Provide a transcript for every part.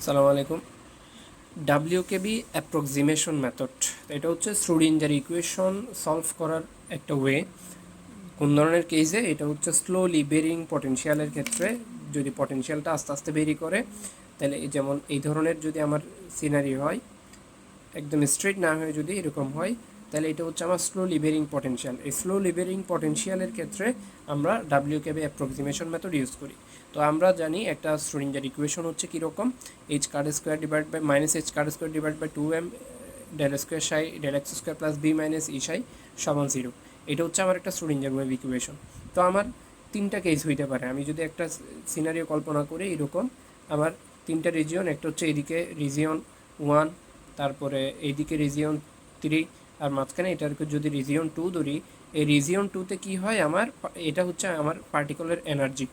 সালামু আলাইকুম। ডাব্লিউকেবি approximation method, এটা হচ্ছে শ্রোডিঞ্জার ইকুয়েশন সলভ করার একটা ওয়ে। কোন ধরনের কেসে? এটা হচ্ছে স্লোলি বেরিং পটেনশিয়ালের ক্ষেত্রে। যদি পটেনশিয়ালটা আস্তে আস্তে বেরি করে, তাহলে যেমন এই ধরনের যদি আমার সিনারি হয়, একদম স্ট্রেট না হয়ে যদি এরকম হয়, তাহলে এটা হচ্ছে আমার স্লো লিভারিং পটেনশিয়াল। এই স্লো লিভারিং পটেনশিয়ালের ক্ষেত্রে আমরা ডাব্লিউকেবি অ্যাপ্রক্সিমেশন মেথড ইউজ করি। তো আমরা জানি একটা শ্রোডিঞ্জার ইকুয়েশন হচ্ছে কীরকম, H cut square divide by minus H cut square divide by 2m del square psi del x square plus V minus E psi সমান 0। এটা হচ্ছে আমার একটা শ্রোডিঞ্জার ওয়েভ ইকুয়েশন। তো আমার তিনটা কেস হইতে পারে। আমি যদি একটা সিনারিও কল্পনা করি এরকম, আমার তিনটা রিজিয়ন, একটা হচ্ছে এদিকে রিজিয়ন 1, তারপরে এইদিকে রিজিয়ন 3, আর মাঝখানে এটাকে যদি রিজিয়ন 2 ধরি, এই রিজিয়ন 2তে কী হয়, আমার এটা হচ্ছে আমার পার্টিকলের এনার্জি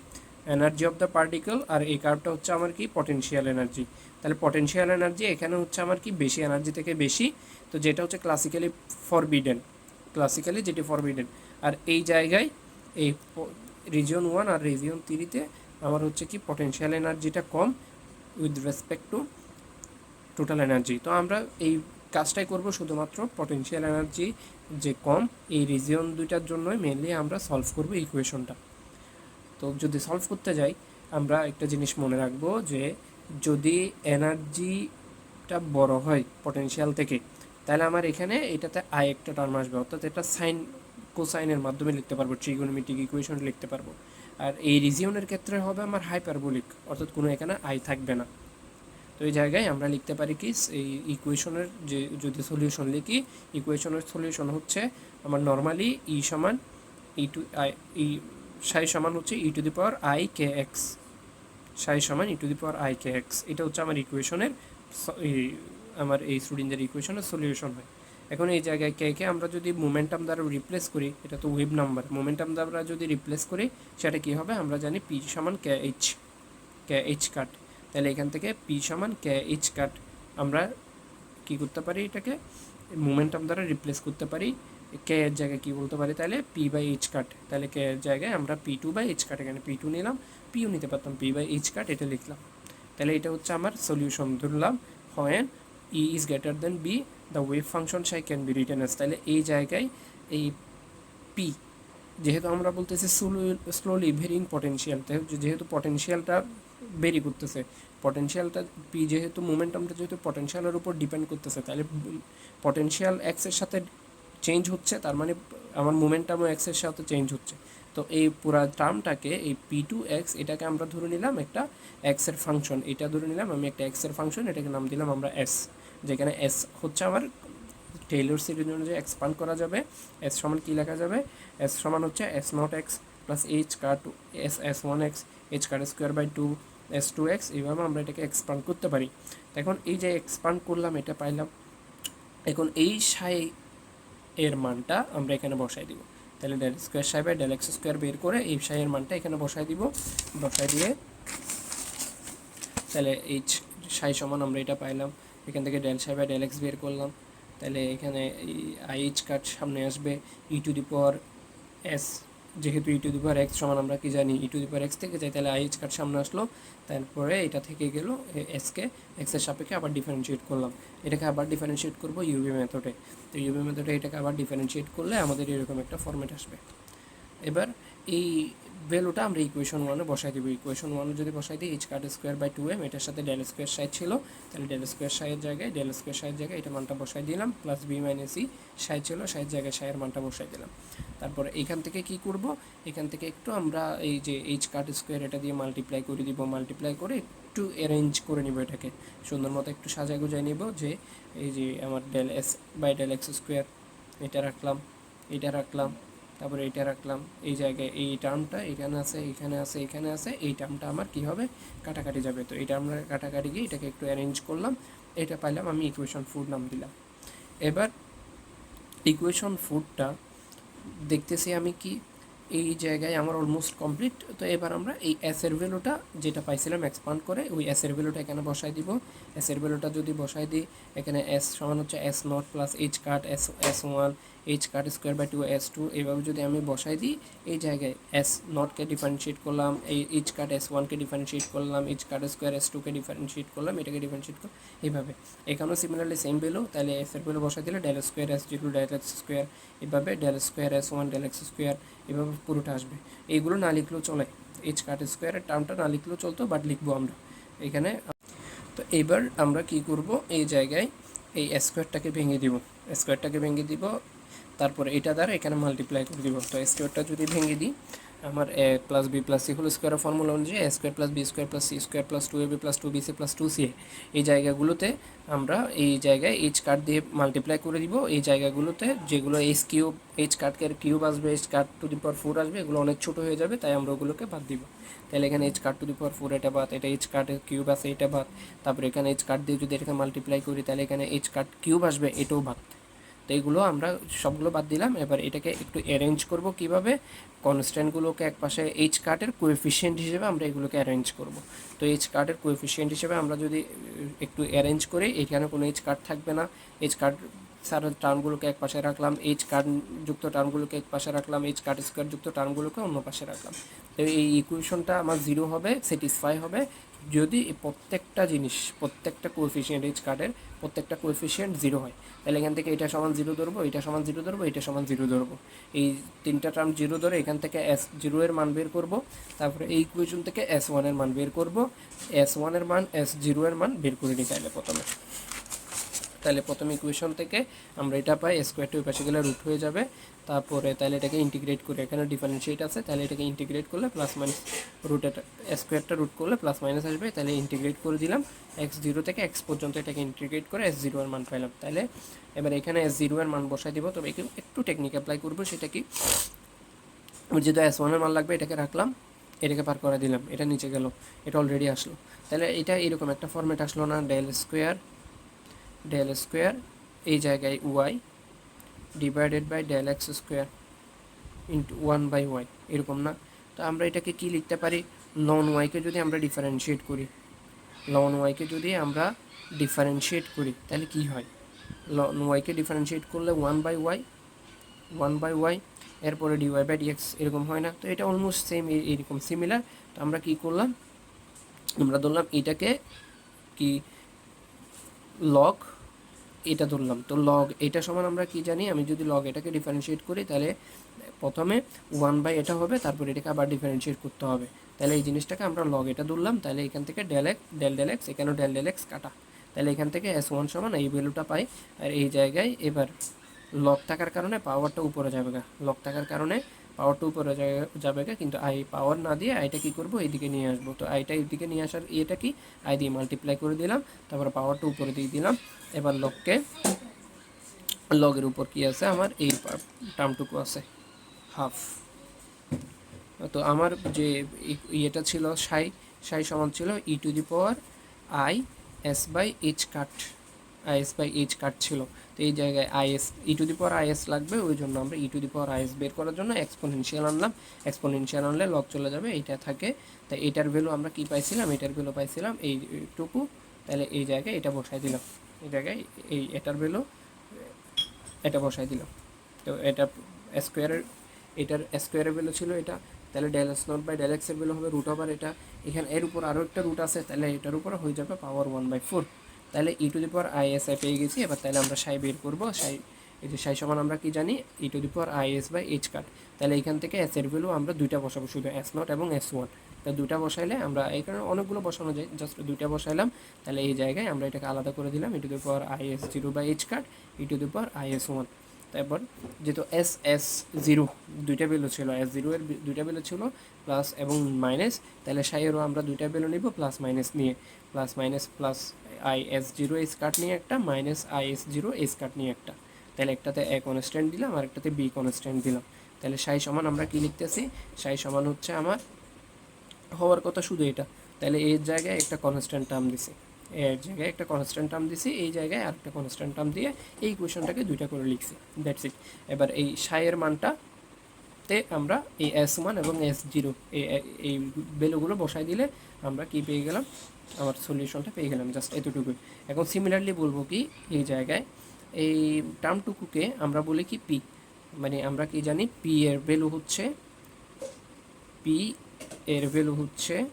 অফ দ্য পার্টিকল, আর এই কার্ভটা হচ্ছে আমার কি পটেনশিয়াল এনার্জি। তাহলে পটেনশিয়াল এনার্জি এখানে হচ্ছে আমার কি বেশি এনার্জি থেকে বেশি, তো যেটা হচ্ছে ক্লাসিক্যালি যেটি ফরবিডেন। আর এই জায়গায় এই রিজিয়ন 1 আর রিজিয়ন 3তে আমার হচ্ছে কি পটেনশিয়াল এনার্জিটা কম with respect to total energy. তো আমরা এই কাজটাই করব শুধুমাত্র পটেনশিয়াল এনার্জি যে কম, এই রিজিয়ন দুইটার জন্যই মেনলি আমরা সলভ করব ইকুয়েশনটা। তো যদি সলভ করতে যাই, আমরা একটা জিনিস মনে রাখবো যে যদি এনার্জিটা বড় হয় পটেনশিয়াল থেকে, তাহলে আমার এখানে এটাতে আই একটা টার্ম আসবে, অর্থাৎ এটা সাইন কোসাইনের মাধ্যমে লিখতে পারবো, ট্রিগোনোমেট্রিক ইকুয়েশন লিখতে পারবো। আর এই রিজিয়নের ক্ষেত্রে হবে আমার হাইপারবোলিক, অর্থাৎ কোনো এখানে আই থাকবে না। তো এই জায়গায় আমরা লিখতে পারি কি, এই ইকুয়েশনের যে যদি সলিউশন লিখি, ইকুয়েশনের সলিউশন হচ্ছে আমার নর্মালি ই সমান E two I, E psi সমান হচ্ছে E to the power I K X, psi সমান E to the power I K X. এটা হচ্ছে আমার ইকুয়েশনের আমার এই স্টুডেন্টদের ইকুয়েশনের সলিউশন হয়। এখন এই জায়গায় কে আমরা যদি মোমেন্টাম দ্বারা রিপ্লেস করি, এটা তো ওয়েভ নাম্বার, মোমেন্টাম দ্বারা যদি রিপ্লেস করি সেটা কী হবে, আমরা জানি পি সমান কে এইচ কাট। তাহলে এখান থেকে পি সমান কে এইচ কাট আমরা কী করতে পারি, এটাকে মোমেন্টাম দ্বারা রিপ্লেস করতে পারি। কে এর জায়গায় কী বলতে পারি, তাহলে পি বাই এইচ কাট। তাহলে কে এর জায়গায় আমরা পি টু বাই এইচ কাট, এখানে পি টু নিলাম, পিও নিতে পারতাম, পি বাই এইচ কাট এটা লিখলাম। তাহলে এটা হচ্ছে আমার সলিউশন ধরলাম, when he is greater than B the wave function Sai can be written S. তাহলে এই জায়গায় এই পি, যেহেতু আমরা বলতেছি স্লোলি ভেরিং পটেনশিয়াল, যেহেতু পটেনশিয়ালটা বেরি করতেছে, পটেনশিয়ালটা পি যেহেতু মোমেন্টামটা যেহেতু পটেনশিয়ালের উপর ডিপেন্ড করতেছে, তাহলে পটেনশিয়াল এক্সের সাথে চেঞ্জ হচ্ছে, তার মানে আমার মোমেন্টামও এক্সের সাথে চেঞ্জ হচ্ছে। তো এই পুরা টার্মটাকে, এই পি টু এক্স, এটাকে আমরা ধরে নিলাম একটা এক্সের ফাংশন, এটা ধরে নিলাম আমি একটা এক্সের ফাংশন, এটাকে নাম দিলাম আমরা এস, যেখানে এস হচ্ছে আমার টেইলর সিরিজ অনুযায়ী এক্সপান্ড করা যাবে। এস সমান কী লেখা যাবে, এস সমান হচ্ছে S naught X plus H কার to S S one X H কার square by two S two X. এইভাবে আমরা এটাকে এক্সপান্ড করতে পারি। এখন এই যে এক্সপান্ড করলাম, এটা পাইলাম। এখন এই সাই এর মানটা আমরা এখানে বসাই দিব। তাহলে del square psi by del x square বের করে এই সাইয়ের মানটা এখানে বসাই দিব। বসাই দিয়ে তাহলে এইচ সাই সমান আমরা এটা পাইলাম। এখান থেকে del Sai by del x বের করলাম। তাহলে এখানে আইএইচ কাট সামনে আসবে, ই টু দি পাওয়ার এস, যেহেতু ই টু দি পাওয়ার এক্স সমান আমরা কি জানি E to the power x থেকে যাই, তাহলে আইএইচ কাট সামনে আসলো। তারপরে এটা থেকে গেল এসকে এক্সের সাপেক্ষে আবার ডিফারেন্সিয়েট করলাম, এটাকে আবার ডিফারেন্সিয়েট করবো ইউভি মেথডে। তো ইউভি মেথডে এটাকে আবার ডিফারেন্সিয়েট করলে আমাদের এরকম একটা ফর্মেট আসবে। এবার এই ভ্যালুটা আমরা ইকুয়েশন ওয়ানে বসাই দিব। ইকুয়েশন ওয়ানে যদি বসাই দিই, H cut square by 2m, এটার সাথে ডেল স্কোয়ার সাইড ছিল, তাহলে ডেল স্কোয়ার সাইয়ের জায়গায় ডেল স্কোয়ার সাইয়ের জায়গায় এটা মানটা বসাই দিলাম, প্লাস বি মাইনাস ই সাইড ছিল, সাইড জায়গায় সাইয়ের মানটা বসাই দিলাম। তারপরে এইখান থেকে কি করব, এখান থেকে একটু আমরা এই যে এইচ কার্ড স্কোয়ার এটা দিয়ে মাল্টিপ্লাই করে দিব, মাল্টিপ্লাই করে একটু অ্যারেঞ্জ করে নিব, এটাকে সুন্দর মতো একটু সাজায় গুজায় নিব। যে এই যে আমার del S by del x square এটা রাখলাম, এটা রাখলাম, তারপরে এইটা রাখলাম, এই জায়গায় এই টার্মটা এখানে আছে, এখানে আছে, এখানে আছে, এই টার্মটা আমার কি হবে, কাটাকাটি যাবে। তো এই টার্মটা কাটাকাটি গিয়ে এটাকে একটু অ্যারেঞ্জ করলাম, এটা পাইলাম, আমি ইকুয়েশন ফোর নাম দিলাম। এবার ইকুয়েশন ফোরটা দেখতেছি আমি কি এই জায়গায় আমার অলমোস্ট কমপ্লিট। তো এবার আমরা এই এসের ভ্যালুটা যেটা পাইছিলাম এক্সপান্ড করে, ওই এসের ভ্যালুটা এখানে বসাই দিব। এসের ভ্যালুটা যদি বসাই দিই, এখানে এস সমান হচ্ছে S naught plus H cut S S one H cut square by two S two, এইভাবে যদি আমি বসাই দিই, এই জায়গায় এস নটকে ডিফারেন্সিয়েট করলাম, এই এইচ কাট এস ওয়ানকে ডিফারেন্সিয়েট করলাম, এইচ কাট স্কোয়ার এস টুকে ডিফারেন্সিয়েট করলাম, এটাকে ডিফারেন্সিয়েট করলাম, এইভাবে। এখানেও সিমিলারলি সেম ভ্যালু, তাহলে এস এর ভ্যালু বসাই দিলে del square S zero del x square, এভাবে del square S one del x square, এভাবে পুরোটা আসবে। এইগুলো না লিখলেও চলে, এইচ কাট স্কোয়ারের টার্মটা না লিখলেও চলতো, বাট লিখবো আমরা এখানে। তো এবার আমরা কি করব, এই জায়গায় এই স্কোয়ারটাকে ভেঙে দিব, স্কোয়ারটাকে ভেঙে দিব, তারপরে এটা দ্বারা এখানে মাল্টিপ্লাই করে দিব। তো স্কোয়ারটা যদি ভেঙে দিই, আমার A plus B plus C whole স্কোয়ারের ফর্মুলা অনুযায়ী A square plus B square plus C square plus two A B plus two B C plus two C, এই জায়গাগুলোতে আমরা এই জায়গায় এইচ কাট দিয়ে মাল্টিপ্লাই করে দিব। এই জায়গাগুলোতে যেগুলো এইচ কিউব, এইচ কাটকে কিউব আসবে, এইচ কাট টু দি পাওয়ার 4 আসবে, এগুলো অনেক ছোটো হয়ে যাবে, তাই আমরা ওগুলোকে বাদ দিব। তাহলে এখানে এইচ কাট টু দি পাওয়ার 4 এটা বাদ, এটা এইচ কাট কিউব আছে এটা বাদ, তারপরে এখানে এইচ কাট দিয়ে যদি এটাকে মাল্টিপ্লাই করি তাহলে এখানে এইচ কাট কিউব আসবে, এটাও বাদ। তো এইগুলো আমরা সবগুলো বাদ দিলাম। এবার এটাকে একটু অ্যারেঞ্জ করব কিভাবে, কনস্ট্যান্টগুলোকে একপাশে এইচ কাটের কোএফিসিয়েন্ট হিসেবে আমরা এগুলোকে অ্যারেঞ্জ করব। তো এইচ কাটের কোএফিসিয়েন্ট হিসেবে আমরা যদি একটু অ্যারেঞ্জ করি, এখানে কোনো এইচ কাট থাকবে না, এইচ কাট সারের টার্মগুলোকে এক পাশে রাখলাম, এইচ কাট যুক্ত টার্মগুলোকে এক পাশে রাখলাম, এইচ কাট স্কোয়ার যুক্ত টার্মগুলোকে অন্য পাশে রাখলাম। তো এই ইকুয়েশনটা আমার জিরো হবে, স্যাটিসফাই হবে যদি এই প্রত্যেকটা জিনিস, প্রত্যেকটা কোএফিসিয়েন্ট এইচ কার্ডের প্রত্যেকটা কোএফিসিয়েন্ট জিরো হয়। তাহলে এখান থেকে এটা সমান জিরো ধরবো, এটা সমান জিরো ধরবো, এটা সমান জিরো ধরবো, এই তিনটা টার্ম জিরো ধরে এখান থেকে এস জিরো এর মান বের করব। তারপরে এই ইকুয়েশন থেকে এস ওয়ানের মান বের করব, এস ওয়ানের মান এস জিরো এর মান বের করে নিই। তাহলে প্রথম ইকুয়েশন থেকে আমরা এটা পাই, স্কোয়ারটা ওই পাশে গেলে রুট হয়ে যাবে। তারপরে তাহলে এটাকে ইন্টিগ্রেট করে, এখানে ডিফারেন্সিয়েট আছে, তাহলে এটাকে ইন্টিগ্রেট করলে প্লাস মাইনাস রুট, স্কোয়ারটা রুট করলে প্লাস মাইনাস আসবে, তাহলে ইন্টিগ্রেট করে দিলাম এক্স জিরো থেকে এক্স পর্যন্ত, এটাকে ইন্টিগ্রেট করে এস জিরো এর মান পাইলাম। তাহলে এবার এখানে এস জিরো এর মান বসাই দিব, তবে একটু টেকনিক অ্যাপ্লাই করবো, সেটা কি, যেহেতু এস ওয়ানের মান লাগবে এটাকে রাখলাম, এটাকে পার করে দিলাম, এটা নিচে গেল, এটা অলরেডি আসলো। তাহলে এটা এরকম একটা ফর্মেট আসলো না, ডেল স্কোয়ার এই জায়গায় y divided by del x square into 1/y, এরকম না? তো আমরা এটাকে কি লিখতে পারি, লন ওয়াইকে যদি আমরা ডিফারেন্সিয়েট করি, তাহলে কি হয়, লন ওয়াইকে ডিফারেন্সিয়েট করলে 1/y, এরপরে ডিওয়াই বাই ডিএক্স, এরকম হয় না? তো এটা অলমোস্ট সেম, এরকম সিমিলার। তো আমরা কি করলাম, আমরা ধরলাম এটাকে কি লগ, এটা ধরলাম। তো লগ এটা সমান আমরা কি জানি, আমি যদি লগ এটাকে ডিফারেন্সিয়েট করি তাহলে প্রথমে 1/, এটা হবে, তারপর এটাকে আবার ডিফারেন্সিয়েট করতে হবে। তাহলে এই জিনিসটাকে আমরা লগ এটা ধরলাম, তাহলে এখান থেকে ডেল এক্স, এখানেও ডেল এক্স কাটা, তাহলে এখান থেকে এস ওয়ান সমান এই ভ্যালুটা পাই। আর এই জায়গায় এবার লগ থাকার কারণে পাওয়ারটা উপরে যাবে গা, কিন্তু আই পাওয়ার না দিয়ে আইটা কী করবো, এইদিকে নিয়ে আসবো। তো আইটা এইদিকে নিয়ে আসার এটা কি, আই দিয়ে মাল্টিপ্লাই করে দিলাম, তারপর পাওয়ারটা উপরে দিয়ে দিলাম। এবার লগের উপর কি আছে, আমার এই টার্মটুকু আছে হাফ। তো আমার যে ইয়েটা ছিল সাই সমান ছিল E to the power I S by H cut ছিল। তো এই জায়গায় IS E to the power IS লাগবে, ওই জন্য আমরা ই টু দি পাওয়ার আইএস বের করার জন্য এক্সপোনেনশিয়াল আনলাম। এক্সপোনেনশিয়াল আনলে লগ চলে যাবে, এইটা থাকে। তাই এটার ভ্যালু আমরা কি পাইছিলাম, এটার ভ্যালু পাইছিলাম এইটুকু। তাহলে এই জায়গায় এটা বসাই দিলাম, এই জায়গায় এটার ভ্যালু এটা বসাই দিলাম। তো এটা স্কোয়ারের ভ্যালু ছিল এটা, তাহলে del x naught by del এক্সের ভ্যালু হবে রুট ওভার এটা, এখানে এর উপর আরও একটা রুট আছে, তাহলে এটার উপর হয়ে যাবে পাওয়ার 1/4। তাহলে ই টু দি পাওয়ার আইএসআই পেয়ে গেছি। এবার তাহলে আমরা সাই বের করবো, এই যে সাই সমান আমরা কি জানি, E to the power IS by H cut. তাহলে এখান থেকে এস এর ভ্যালু আমরা দুইটা বসাবো, শুধু এস নট এবং এস ওয়ান। তো দুইটা বসাইলে আমরা, এই কারণে অনেকগুলো বসানো যায়, জাস্ট দুইটা বসাইলাম। তাহলে এই জায়গায় আমরা এটাকে আলাদা করে দিলাম, E to the power IS zero by H cut, E to the power IS one. তারপর যেহেতু এস জিরো দুইটা ভ্যালু ছিল, এস জিরো এর দুইটা ভ্যালু ছিল প্লাস এবং মাইনাস, তাহলে সাইয়েরও আমরা দুইটা ভ্যালু নিব প্লাস মাইনাস নিয়ে, plus I S zero S cut নিয়ে একটা, minus I S zero S cut নিয়ে একটা। তাহলে একটাতে এ কনস্ট্যান্ট দিলাম আর একটাতে বি কনস্ট্যান্ট দিলাম। তাহলে সাই সমান আমরা কি লিখতেছি, সাই সমান হচ্ছে আমার হওয়ার কথা শুধু এটা। তাহলে এর জায়গায় একটা কনস্ট্যান্ট টার্ম দিছি, এই জায়গায় আর একটা কনস্ট্যান্ট টার্ম দিয়ে এই ইকুয়েশনটাকে দুইটা করে লিখছি, দ্যাটস ইট। এবার এই সাইয়ের মানটাতে আমরা এই এস ওয়ান এবং এস জিরো এই ভ্যালুগুলো বসাই দিলে আমরা কি পেয়ে গেলাম, আমার সলিউশনটা পেয়ে গেলাম, জাস্ট এতটুকুই। এখন সিমিলারলি বলবো কি, এই জায়গায় এই টার্মটুকুকে আমরা বলি কি পি, মানে আমরা কি জানি পি এর ভ্যালু হচ্ছে